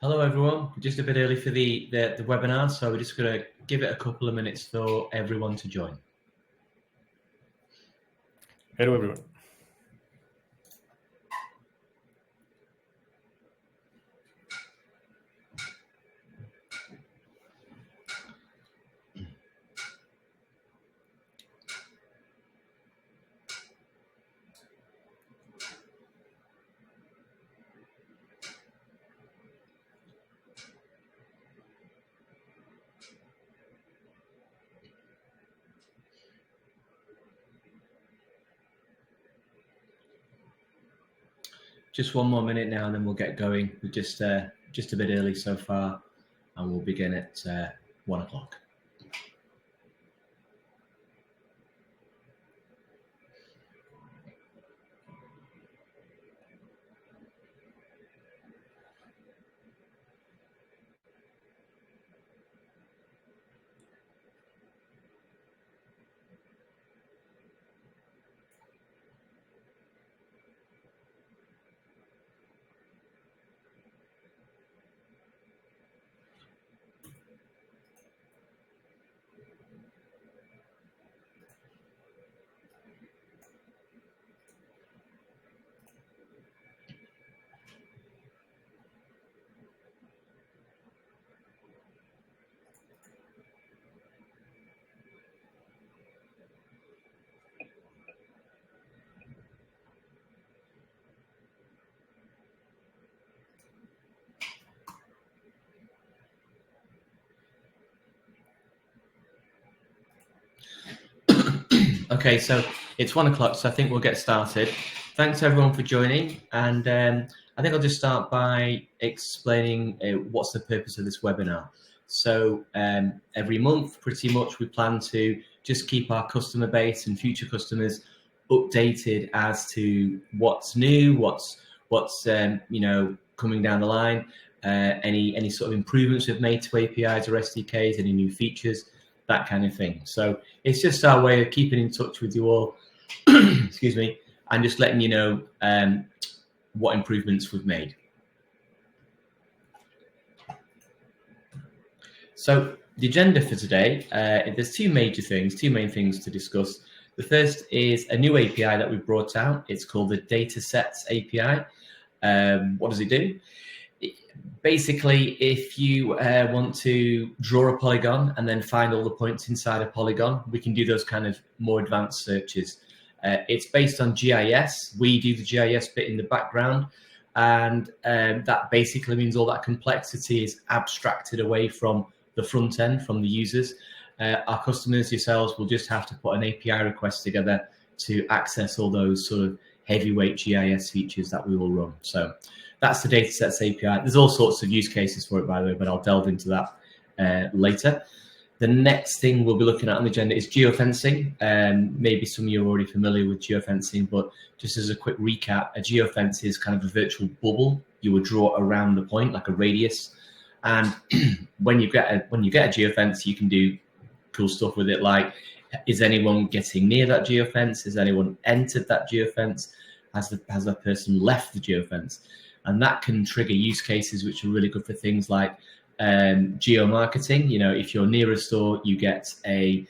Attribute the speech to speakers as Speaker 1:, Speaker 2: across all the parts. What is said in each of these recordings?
Speaker 1: Hello everyone, just a bit early for the webinar, so we're just going to give it a couple of minutes for everyone to join.
Speaker 2: Hello everyone.
Speaker 1: Just one more minute now and then we'll get going. We're just a bit early so far and we'll begin at 1 o'clock. Okay, so it's 1 o'clock, so I think we'll get started. Thanks everyone for joining, and I think I'll just start by explaining what's the purpose of this webinar. So every month, pretty much, we plan to just keep our customer base and future customers updated as to what's new, what's you know, coming down the line, any sort of improvements we've made to APIs or SDKs, any new features, that kind of thing. So it's just our way of keeping in touch with you all, excuse me, and just letting you know what improvements we've made. So the agenda for today, there's two main things to discuss. The first is a new API that we brought out. It's called the Datasets API. What does it do? Basically, if you want to draw a polygon and then find all the points inside a polygon, we can do those kind of more advanced searches. It's based on GIS. We do the GIS bit in the background, and that basically means all that complexity is abstracted away from the front end, from the users. Our customers, yourselves, will just have to put an API request together to access all those sort of heavyweight GIS features that we will run. So that's the Datasets API. There's all sorts of use cases for it, by the way, but I'll delve into that later. The next thing we'll be looking at on the agenda is geofencing. Maybe some of you are already familiar with geofencing, but just as a quick recap, a geofence is kind of a virtual bubble you would draw around a point, like a radius. And when you get a geofence, you can do cool stuff with it, like, is anyone getting near that geofence? Has anyone entered that geofence? Has the person left the geofence? And that can trigger use cases which are really good for things like geo-marketing. You know, if you're near a store, you get a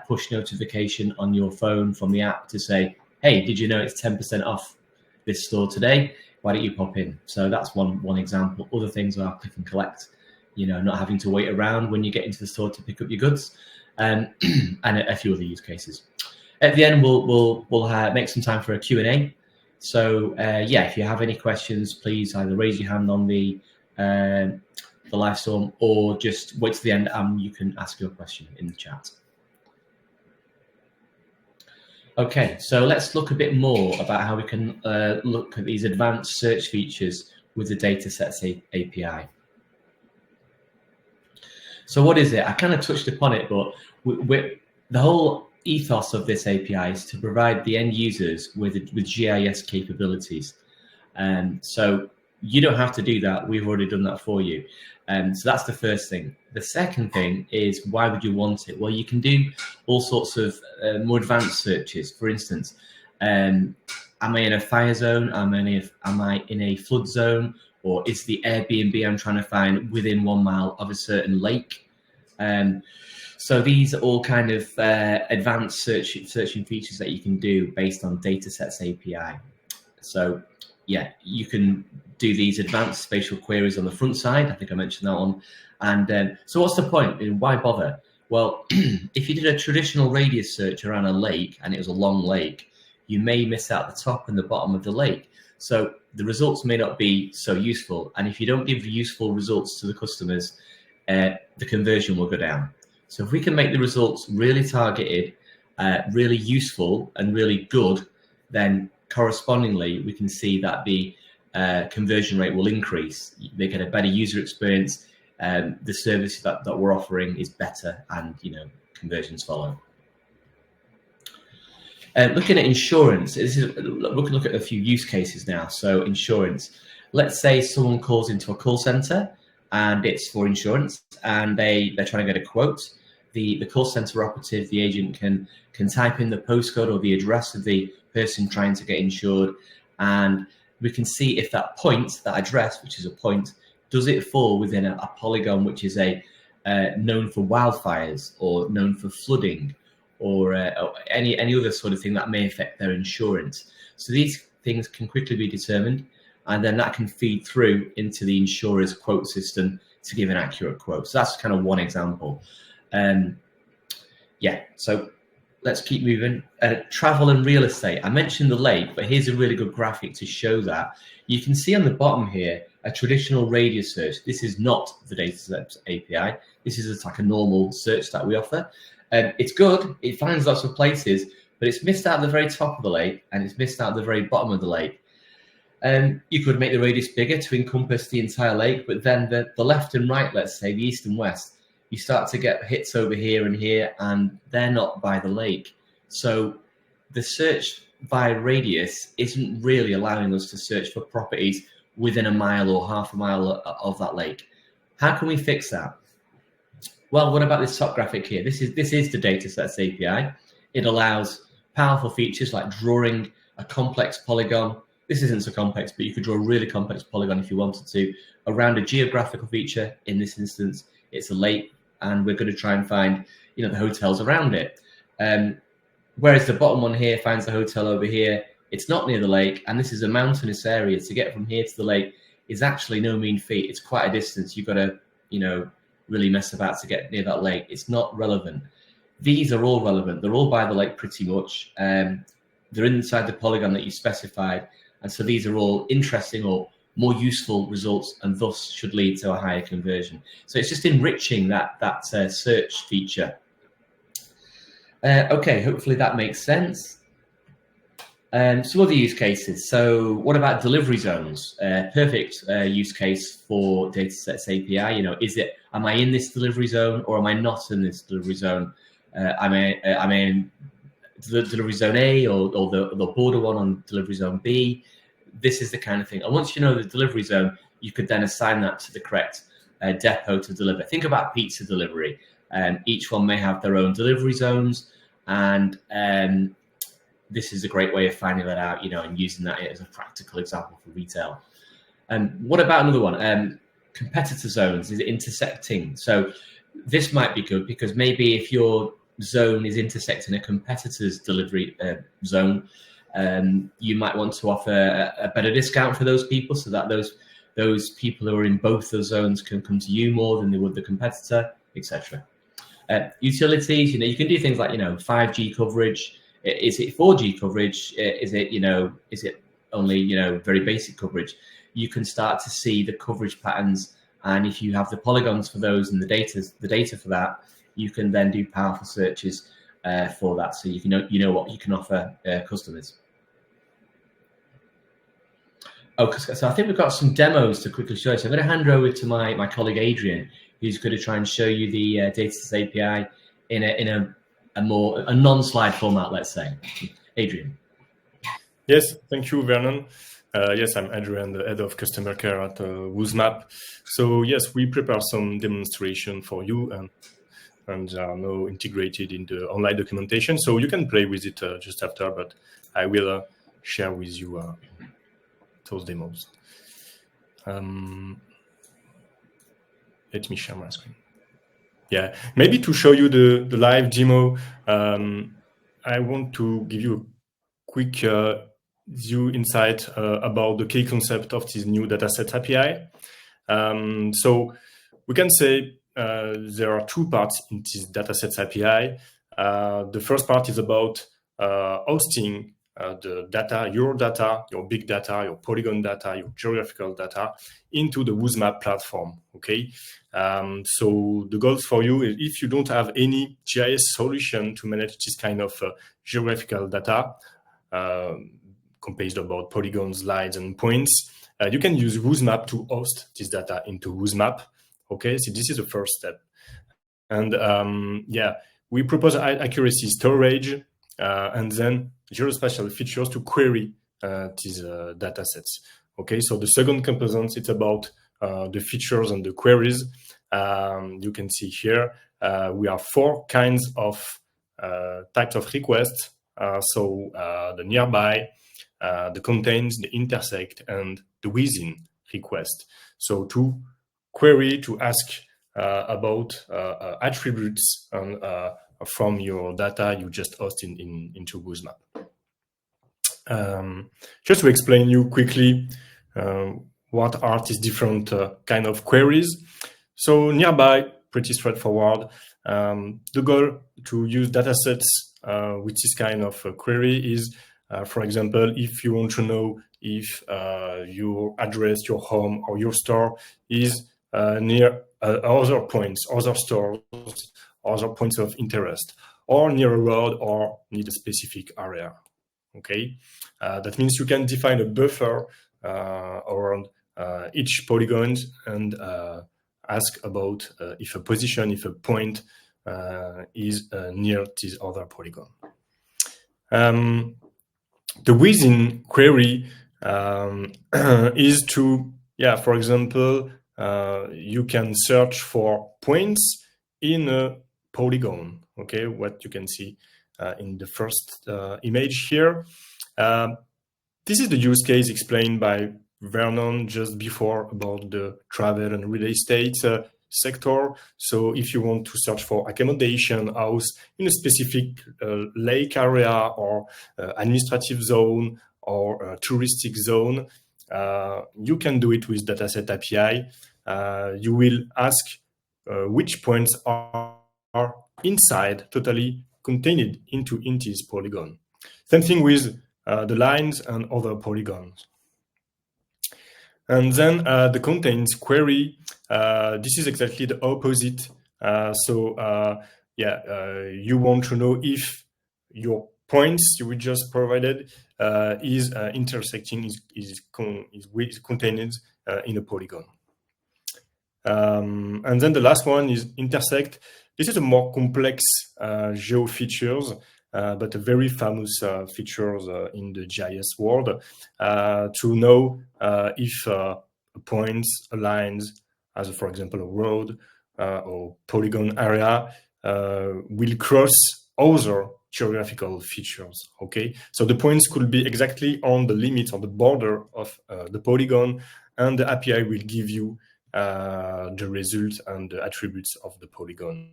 Speaker 1: push notification on your phone from the app to say, hey, did you know it's 10% off this store today? Why don't you pop in? So that's one example. Other things are click and collect, you know, not having to wait around when you get into the store to pick up your goods, and a few other use cases. At the end, we'll make some time for a Q&A. So yeah, if you have any questions, please either raise your hand on the live storm or just wait to the end and you can ask your question in the chat. Okay, so let's look a bit more about how we can look at these advanced search features with the Datasets API. So what is it? I kind of touched upon it, but the whole ethos of this API is to provide the end users with GIS capabilities. So you don't have to do that. We've already done that for you. So that's the first thing. The second thing is, why would you want it? Well, you can do all sorts of more advanced searches. For instance, am I in a fire zone? Am I in a flood zone? or is the Airbnb I'm trying to find within 1 mile of a certain lake? So these are all kind of advanced searching features that you can do based on Datasets API. So yeah, you can do these advanced spatial queries on the front side. I think I mentioned that one. And so what's the point? Why bother? Well, if you did a traditional radius search around a lake and it was a long lake, you may miss out the top and the bottom of the lake. So the results may not be so useful. And if you don't give useful results to the customers, the conversion will go down. So if we can make the results really targeted, really useful and really good, then correspondingly, we can see that the conversion rate will increase. They get a better user experience. The service that we're offering is better, and conversions follow. Looking at insurance, we can look at a few use cases now. So insurance, let's say someone calls into a call center and it's for insurance, and they're trying to get a quote. The call center operative, the agent, can type in the postcode or the address of the person trying to get insured, and we can see if that point, that address, which is a point, does it fall within a polygon which is known for wildfires or known for flooding, or any other sort of thing that may affect their insurance. So these things can quickly be determined, and then that can feed through into the insurer's quote system to give an accurate quote. So that's kind of one example. Yeah, so let's keep moving. Travel and real estate. I mentioned the lake, but here's a really good graphic to show that. You can see on the bottom here a traditional radius search. This is not the Datasets API. This is like a normal search that we offer. It's good. It finds lots of places, but it's missed out at the very top of the lake, and it's missed out at the very bottom of the lake. You could make the radius bigger to encompass the entire lake, but then the left and right, let's say, the east and west, you start to get hits over here and here, and they're not by the lake. So the search by radius isn't really allowing us to search for properties within a mile or half a mile of that lake. How can we fix that? Well, what about this top graphic here? This is the Datasets API. It allows powerful features like drawing a complex polygon. This isn't so complex, but you could draw a really complex polygon if you wanted to, around a geographical feature. In this instance, it's a lake, and we're going to try and find, the hotels around it. Whereas the bottom one here finds the hotel over here. It's not near the lake, and this is a mountainous area. To get from here to the lake is actually no mean feat. It's quite a distance. You've got to, really mess about to get near that lake. It's not relevant. These are all relevant. They're all by the lake pretty much. They're inside the polygon that you specified. And so these are all interesting or more useful results, and thus should lead to a higher conversion. So it's just enriching that search feature. Okay, hopefully that makes sense. Some other use cases. So what about delivery zones? Perfect use case for Datasets API. Am I in this delivery zone, or am I not in this delivery zone? Am I in the delivery zone A, or the border one on delivery zone B? This is the kind of thing. And once you know the delivery zone, you could then assign that to the correct depot to deliver. Think about pizza delivery. Each one may have their own delivery zones, and this is a great way of finding that out, and using that as a practical example for retail. What about another one? Competitor zones. Is it intersecting? So this might be good, because maybe if your zone is intersecting a competitor's delivery zone, you might want to offer a better discount for those people, so that those people who are in both those zones can come to you more than they would the competitor, etc. Utilities, you can do things like 5G coverage. Is it 4G coverage? Is it only very basic coverage? You can start to see the coverage patterns, and if you have the polygons for those and the data for that, you can then do powerful searches for that, so you know what you can offer customers. Okay, so I think we've got some demos to quickly show you. So I'm going to hand over to my colleague Adrian, who's going to try and show you the Datasets API in a non-slide format, let's say. Adrian.
Speaker 2: Yes, thank you, Vernon. Yes, I'm Adrian, the head of customer care at Woosmap. So yes, we prepare some demonstration for you, and they are now integrated in the online documentation. So you can play with it just after, but I will share with you those demos. Let me share my screen. Yeah, maybe to show you the live demo, I want to give you a quick view insight about the key concept of this new Datasets API. So we can say there are two parts in this Datasets API. The first part is about hosting the data, your big data, your polygon data, your geographical data into the Woosmap platform. Okay, so the goals for you is if you don't have any GIS solution to manage this kind of geographical data, composed about polygons, lines, and points, you can use Woosmap to host this data into Woosmap. Okay, so this is the first step. And yeah, we propose accuracy storage and then geospatial features to query these data sets. Okay, so the second component, it's about the features and the queries. You can see here, we have four kinds of types of requests. So the nearby, the contains, the intersect, and the within request. So to query, to ask about attributes from your data you just host into Woosmap. Just to explain you quickly what are these different kind of queries. So nearby, pretty straightforward. The goal to use datasets with this kind of query is, for example, if you want to know if your address, your home, or your store is near other points, other stores, other points of interest, or near a road or near a specific area. Okay, that means you can define a buffer around each polygon and ask about if a position, if a point is near this other polygon. The within query is to, for example, you can search for points in a polygon. Okay, what you can see in the first image here. This is the use case explained by Vernon just before about the travel and real estate sector. So if you want to search for accommodation house in a specific lake area or administrative zone or touristic zone, you can do it with Datasets API. You will ask which points are inside, totally contained into this polygon. Same thing with the lines and other polygons. And then the contains query, this is exactly the opposite. You want to know if your points you just provided is intersecting, is contained in a polygon. And then the last one is intersect. This is a more complex geo features, but a very famous features in the GIS world to know if points, lines, as for example a road or polygon area, will cross other geographical features. Okay, so the points could be exactly on the limit, on the border of the polygon, and the API will give you the result and the attributes of the polygon.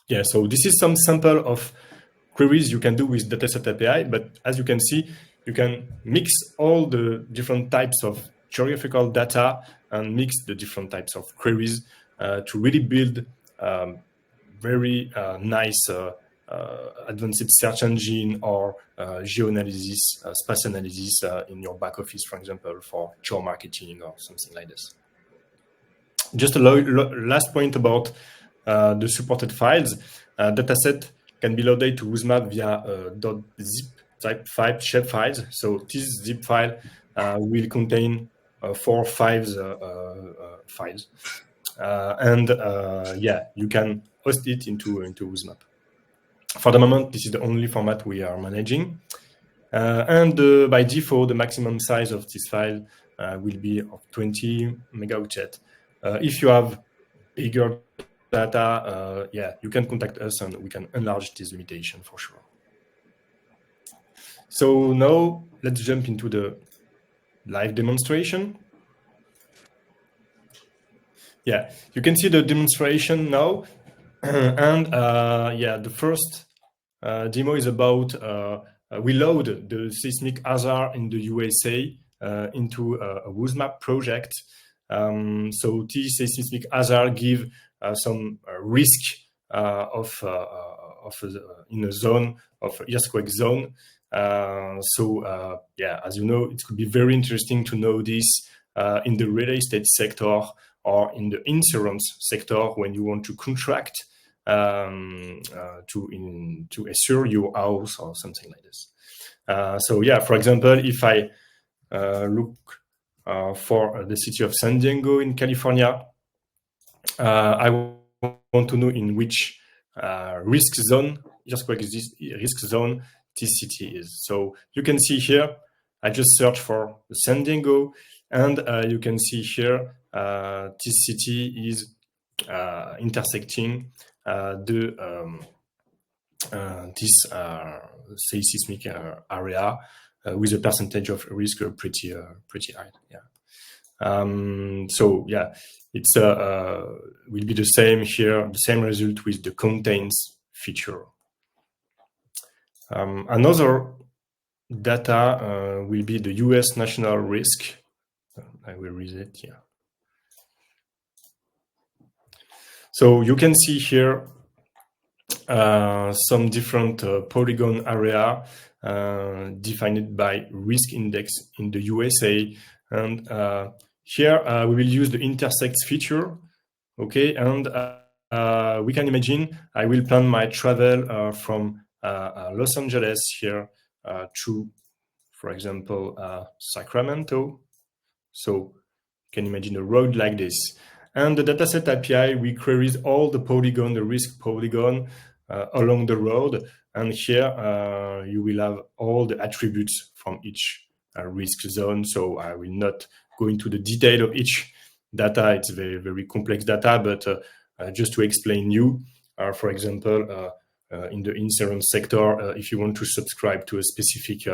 Speaker 2: Yeah, so this is some sample of queries you can do with Datasets API, but as you can see, you can mix all the different types of geographical data and mix the different types of queries to really build very nice advanced search engine or geo-analysis, spatial analysis in your back office, for example, for geo-marketing or something like this. Just a last point about the supported files. Dataset can be loaded to Woosmap via .zip type file shape files. So this zip file will contain 4 files, you can host it into Woosmap. For the moment, this is the only format we are managing. By default, the maximum size of this file will be of 20 megaoctet. If you have bigger data, you can contact us and we can enlarge this limitation for sure. So now let's jump into the live demonstration. Yeah, you can see the demonstration now. And yeah, the first demo is about we load the seismic hazard in the USA into a Woosmap project. So this seismic hazard give some risk in a zone of earthquake zone. So yeah, as you know, it could be very interesting to know this in the real estate sector or in the insurance sector when you want to contract to assure your house or something like this. So yeah, for example, if I look for the city of San Diego in California, I want to know in which risk zone, earthquake risk zone, this city is. So you can see here, I just search for San Diego, and you can see here this city is intersecting this seismic area with a percentage of risk pretty high. Yeah. So yeah, it's will be the same here, the same result with the contains feature. Another data will be the US national risk. I will read it. Yeah. So you can see here some different polygon area defined by risk index in the USA, and here we will use the intersects feature. Okay, and we can imagine I will plan my travel from Los Angeles here to, for example, Sacramento. So you can imagine a road like this. And the Dataset API, we queries all the polygon, the risk polygon along the road. And here you will have all the attributes from each risk zone. So I will not go into the detail of each data. It's very, very complex data, but just to explain you, for example, in the insurance sector, if you want to subscribe to a specific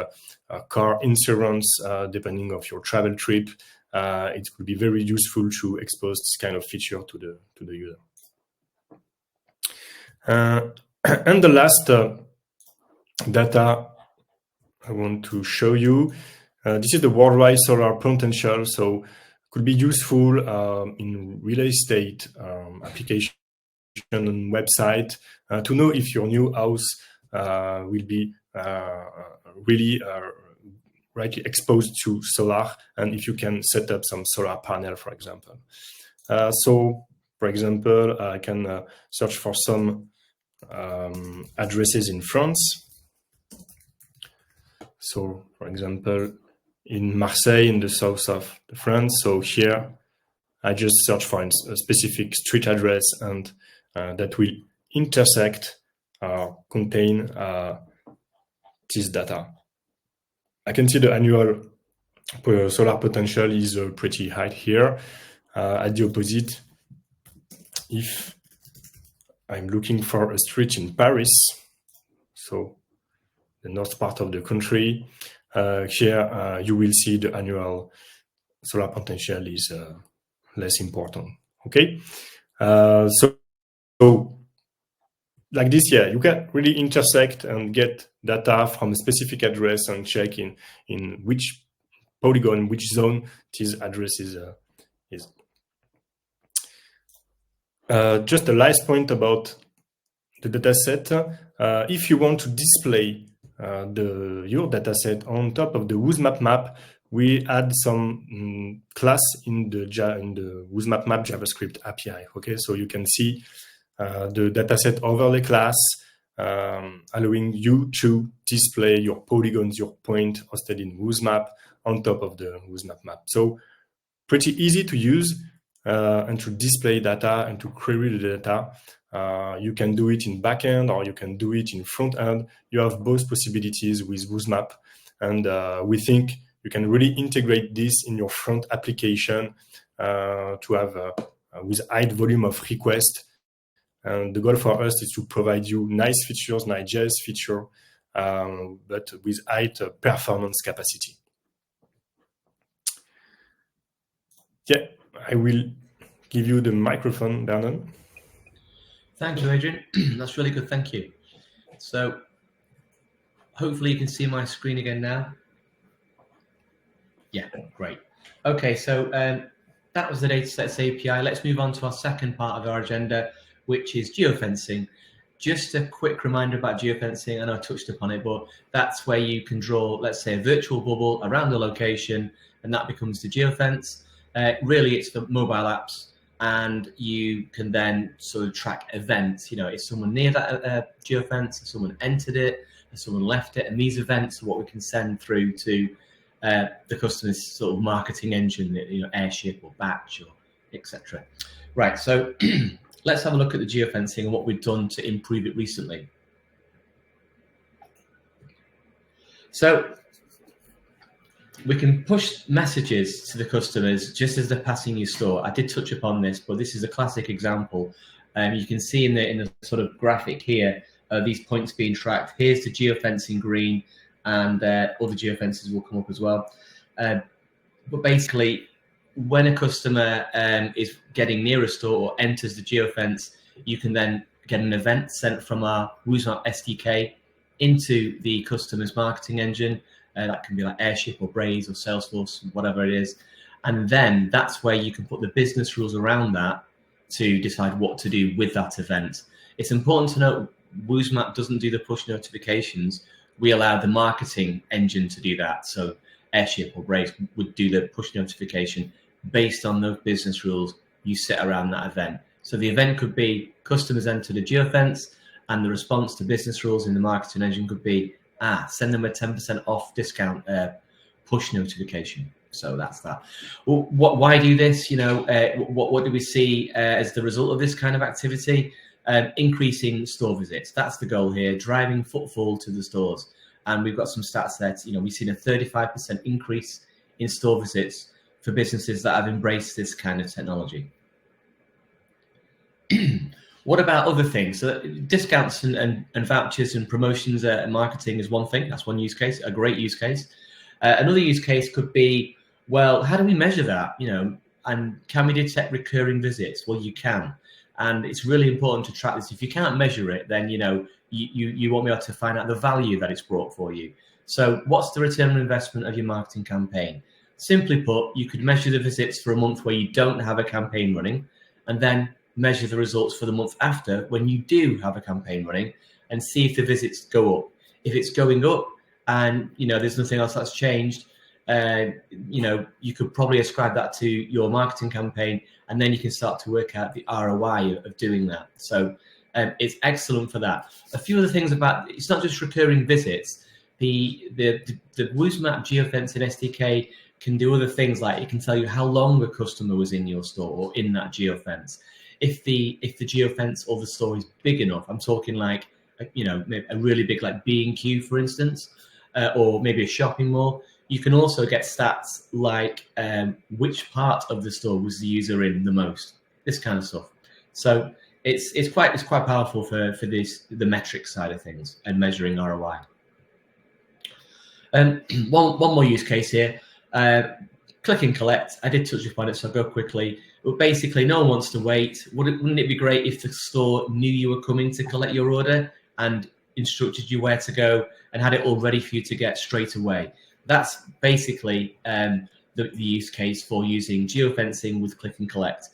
Speaker 2: car insurance, depending of your travel trip, it could be very useful to expose this kind of feature to the user. And the last data I want to show you, this is the worldwide solar potential. So it could be useful in real estate application and website to know if your new house will be really rightly exposed to solar, and if you can set up some solar panel, for example. So, for example, I can search for some addresses in France. So, for example, in Marseille, in the south of France. So here, I just search for a specific street address, and that will intersect, contain this data. I can see the annual solar potential is pretty high here. At the opposite, if I'm looking for a street in Paris, so the north part of the country, here you will see the annual solar potential is less important. Okay, so like this, yeah, you can really intersect and get data from a specific address and check in which polygon, which zone this address is. Just the last point about the dataset. If you want to display your dataset on top of the Woosmap map, we add some class in the Woosmap map JavaScript API. Okay, so you can see the dataset overlay class, allowing you to display your polygons, your point hosted in Woosmap on top of the Woosmap map. So pretty easy to use and to display data and to query the data. You can do it in backend or you can do it in front end. You have both possibilities with Woosmap, and we think you can really integrate this in your front application to have with high volume of requests. And the goal for us is to provide you nice features, nice JS feature, but with high performance capacity. Yeah, I will give you the microphone, Vernon.
Speaker 1: Thank you, Adrian. That's really good. Thank you. So hopefully you can see my screen again now. Yeah, great. Okay, so that was the Datasets API. Let's move on to our second part of our agenda, which is geofencing. Just a quick reminder about geofencing. I know I touched upon it, but that's where you can draw, let's say, a virtual bubble around the location, and that becomes the geofence. Really, it's for mobile apps, and you can then sort of track events. You know, is someone near that geofence? Has someone entered it? Has someone left it? And these events are what we can send through to the customer's sort of marketing engine, you know, Airship or Batch or etc. Right, so let's have a look at the geofencing and what we've done to improve it recently. So we can push messages to the customers just as they're passing your store. I did touch upon this, but this is a classic example. You can see in the sort of graphic here, these points being tracked. Here's the geofence in green, and other geofences will come up as well. But basically, when a customer is getting near a store or enters the geofence, you can then get an event sent from our Woosmap SDK into the customer's marketing engine. That can be like Airship or Braze or Salesforce, whatever it is. And then that's where you can put the business rules around that to decide what to do with that event. It's important to note Woosmap doesn't do the push notifications. We allow the marketing engine to do that. So Airship or Braze would do the push notification based on those business rules you set around that event. So the event could be customers entered a geofence, and the response to business rules in the marketing engine could be, send them a 10% off discount push notification. So that's that. Well, why do this? You know, what do we see as the result of this kind of activity? Increasing store visits. That's the goal here, driving footfall to the stores. And we've got some stats there. You know, we've seen a 35% increase in store visits for businesses that have embraced this kind of technology. What about other things? So discounts and vouchers and promotions and marketing is one thing. That's one use case, a great use case. Another use case could be, well, how do we measure that? You know, and can we detect recurring visits? Well, you can. And it's really important to track this. If you can't measure it, then, you know, you won't be able to find out the value that it's brought for you. So what's the return on investment of your marketing campaign? Simply put, you could measure the visits for a month where you don't have a campaign running, and then measure the results for the month after when you do have a campaign running, and see if the visits go up. If it's going up and, you know, there's nothing else that's changed, you know, you could probably ascribe that to your marketing campaign, and then you can start to work out the ROI of doing that. So it's excellent for that. A few other things about, it's not just recurring visits. The Woosmap Geofencing SDK can do other things, like it can tell you how long a customer was in your store or in that geofence. If the geofence or the store is big enough, I'm talking like, you know, maybe a really big like B&Q, for instance, or maybe a shopping mall. You can also get stats like which part of the store was the user in the most, this kind of stuff. So it's quite powerful for the metric side of things and measuring ROI. One more use case here, click and collect. I did touch upon it, so I'll go quickly. But basically, no one wants to wait. Wouldn't it be great if the store knew you were coming to collect your order and instructed you where to go and had it all ready for you to get straight away? That's basically the use case for using geofencing with click and collect.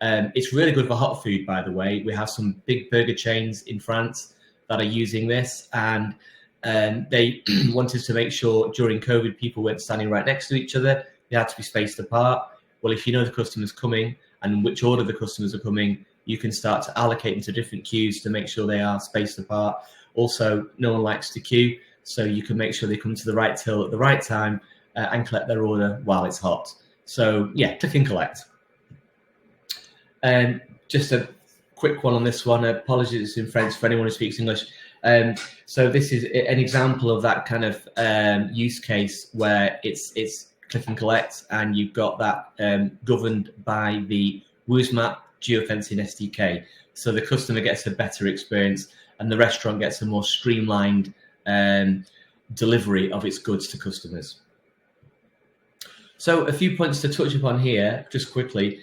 Speaker 1: It's really good for hot food, by the way. We have some big burger chains in France that are using this, and they wanted to make sure during COVID people weren't standing right next to each other. They had to be spaced apart. Well, if you know the customer's coming and in which order the customers are coming, you can start to allocate them to different queues to make sure they are spaced apart. Also, no one likes to queue, so you can make sure they come to the right till at the right time and collect their order while it's hot. So yeah, click and collect. Just a quick one on this one. Apologies in French for anyone who speaks English. So this is an example of that kind of use case where it's click and collect, and you've got that governed by the Woosmap Geofencing SDK. So the customer gets a better experience, and the restaurant gets a more streamlined delivery of its goods to customers. So a few points to touch upon here, just quickly.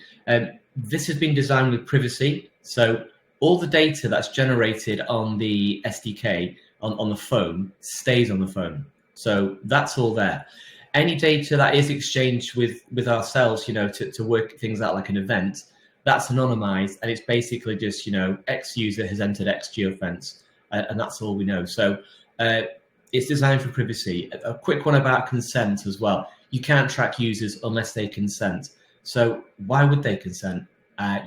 Speaker 1: This has been designed with privacy. So all the data that's generated on the SDK on the phone stays on the phone. So that's all there. Any data that is exchanged with ourselves, to work things out like an event, that's anonymized, and it's basically just, X user has entered X geofence, and that's all we know. So it's designed for privacy. A quick one about consent as well. You can't track users unless they consent. So why would they consent?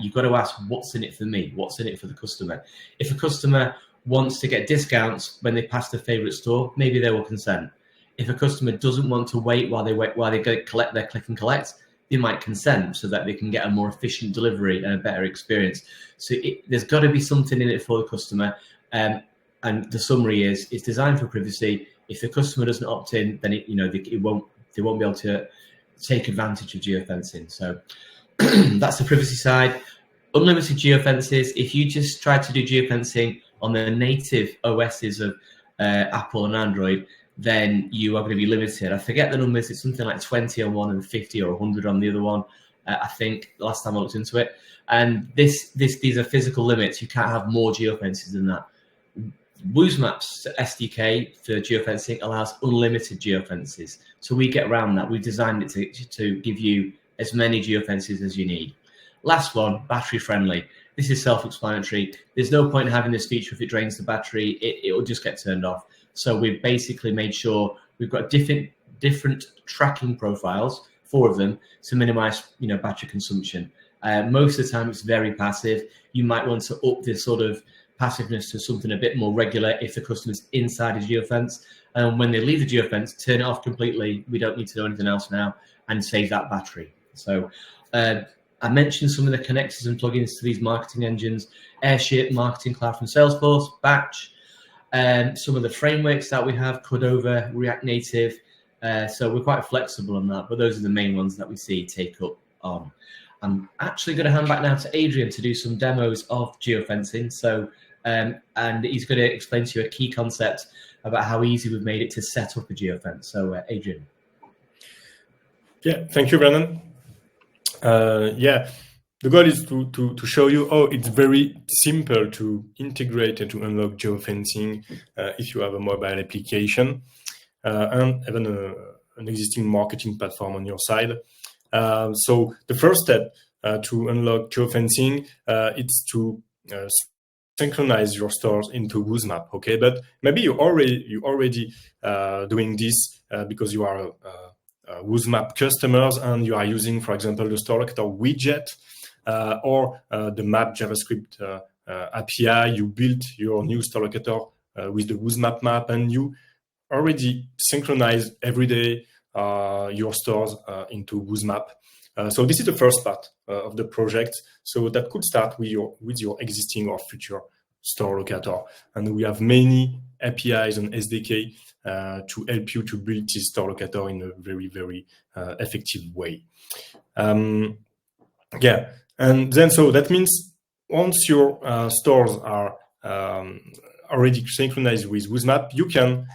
Speaker 1: You've got to ask, what's in it for me? What's in it for the customer? If a customer wants to get discounts when they pass their favorite store, maybe they will consent. If a customer doesn't want to wait while they go collect their click and collect, they might consent so that they can get a more efficient delivery and a better experience. So there's got to be something in it for the customer. And the summary is, it's designed for privacy. If the customer doesn't opt in, then they won't be able to take advantage of geofencing. So that's the privacy side. Unlimited geofences. If you just try to do geofencing on the native OSs of Apple and Android, then you are going to be limited. I forget the numbers. It's something like 20 on one and 50 or 100 on the other one. I think the last time I looked into it. And these are physical limits. You can't have more geofences than that. Woosmap's SDK for geofencing allows unlimited geofences. So we get around that. We designed it to give you as many geofences as you need. Last one, battery friendly. This is self-explanatory. There's no point in having this feature if it drains the battery. It will just get turned off. So we've basically made sure we've got different tracking profiles, 4 of them, to minimize battery consumption. Most of the time it's very passive. You might want to up this sort of passiveness to something a bit more regular if the customer's inside a geofence. And when they leave the geofence, turn it off completely. We don't need to do anything else now, and save that battery. So I mentioned some of the connectors and plugins to these marketing engines: Airship, Marketing Cloud from Salesforce, Batch, some of the frameworks that we have, Cordova, React Native. So we're quite flexible on that, but those are the main ones that we see take up on. I'm actually going to hand back now to Adrian to do some demos of geofencing. So, and he's going to explain to you a key concept about how easy we've made it to set up a geofence. So, Adrian.
Speaker 2: Yeah, thank you, Brandon. The goal is to show you how it's very simple to integrate and to unlock geofencing if you have a mobile application and even an existing marketing platform on your side. So the first step to unlock geofencing it's to synchronize your stores into Woosmap. Okay, but maybe you already doing this because you are Woosmap customers and you are using, for example, the store locator widget or the map JavaScript API. You built your new store locator with the Woosmap map, and you already synchronize every day your stores into Woosmap. So this is the first part of the project. So that could start with your existing or future store locator, and we have many APIs and SDK to help you to build this store locator in a very, very effective way. And then so that means once your stores are already synchronized with Woosmap, you can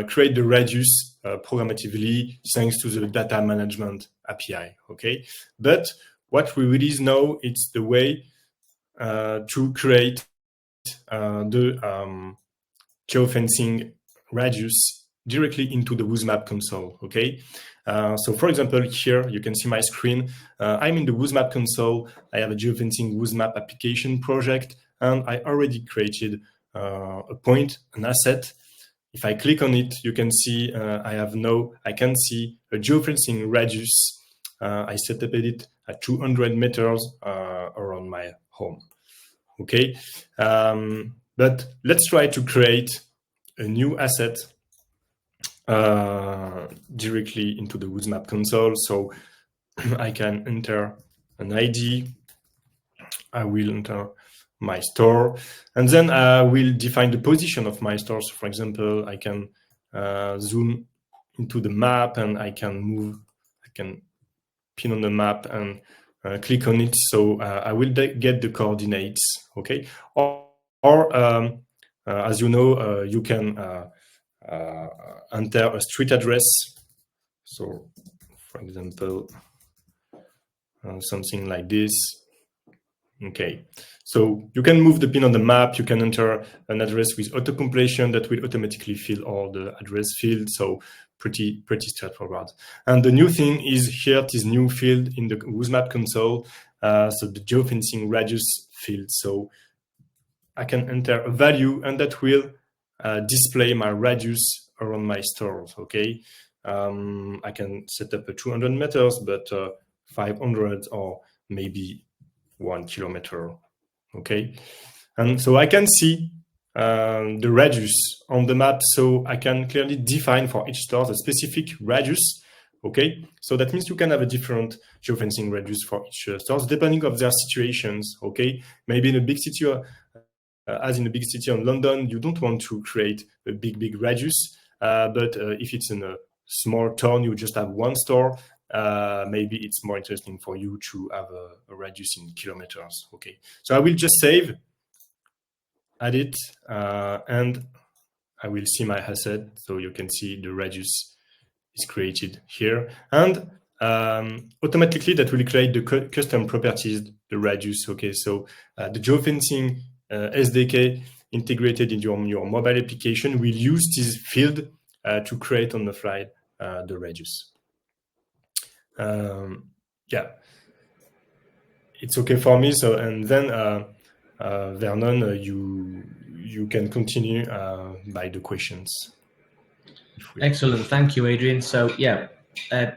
Speaker 2: create the radius programmatively thanks to the data management API. Okay, but what we release now, it's the way to create the geofencing radius directly into the Woosmap console. Okay, so for example, here you can see my screen. I'm in the Woosmap console. I have a geofencing Woosmap application project, and I already created a point, an asset. If I click on it, you can see I can see a geofencing radius. I set up it at 200 meters around my home. Okay, but let's try to create a new asset directly into the Woosmap console. So I can enter an ID. I will enter my store, and then I will define the position of my store. So for example, I can zoom into the map, and I can pin on the map and click on it. So I will get the coordinates. Okay, or as you know, you can enter a street address. So for example, something like this. Okay, so you can move the pin on the map. You can enter an address with auto-completion that will automatically fill all the address fields. So pretty straightforward. And the new thing is here, this new field in the Woosmap console. So the geofencing radius field. So I can enter a value and that will display my radius around my stores. Okay, I can set up a 200 meters, but 500 or maybe 1 kilometer. Okay, and so I can see the radius on the map, so I can clearly define for each store a specific radius. Okay, so that means you can have a different geofencing radius for each stores depending of their situations. Okay, maybe in a big city, as in a big city in London, you don't want to create a big radius, but if it's in a small town, you just have one store. Maybe it's more interesting for you to have a radius in kilometers. Okay, so I will just save, add it, and I will see my asset. So you can see the radius is created here, and automatically that will create the custom properties, the radius. Okay, so the geofencing SDK integrated in your mobile application will use this field to create on the fly the radius. Yeah, it's okay for me. So, and then Vernon, you can continue by the questions.
Speaker 1: Excellent, thank you, Adrian. So yeah,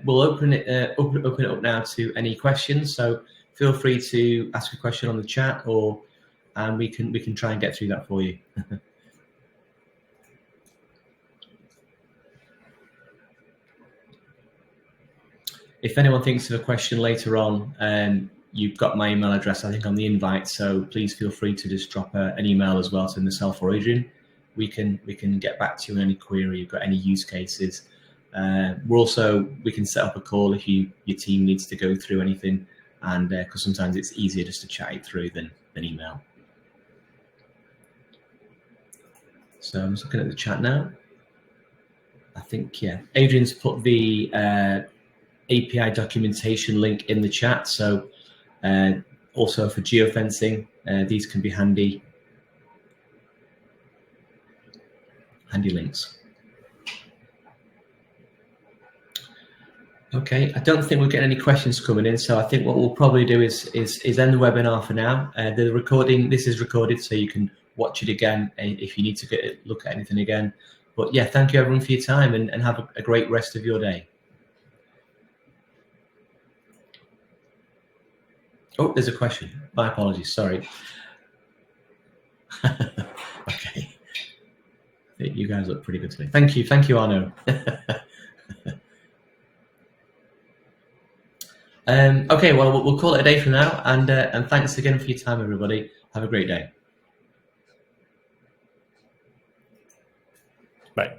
Speaker 1: we'll open it up now to any questions. So feel free to ask a question on the chat, or we can try and get through that for you. If anyone thinks of a question later on, you've got my email address, I think, on the invite. So please feel free to just drop an email as well to myself or Adrian. We can get back to you on any query. You've got any use cases. We can set up a call if your team needs to go through anything, and because sometimes it's easier just to chat it through than email. So I'm just looking at the chat now. I think, yeah, Adrian's put the API documentation link in the chat. So also for geofencing, these can be handy links. Okay, I don't think we're getting any questions coming in, so I think what we'll probably do is end the webinar for now. The recording, this is recorded, so you can watch it again if you need to look at anything again. But yeah, thank you everyone for your time, and have a great rest of your day. Oh, there's a question. My apologies, sorry. Okay. You guys look pretty good today. Thank you, Arnaud. Okay, well, we'll call it a day for now, and thanks again for your time, everybody. Have a great day.
Speaker 2: Bye.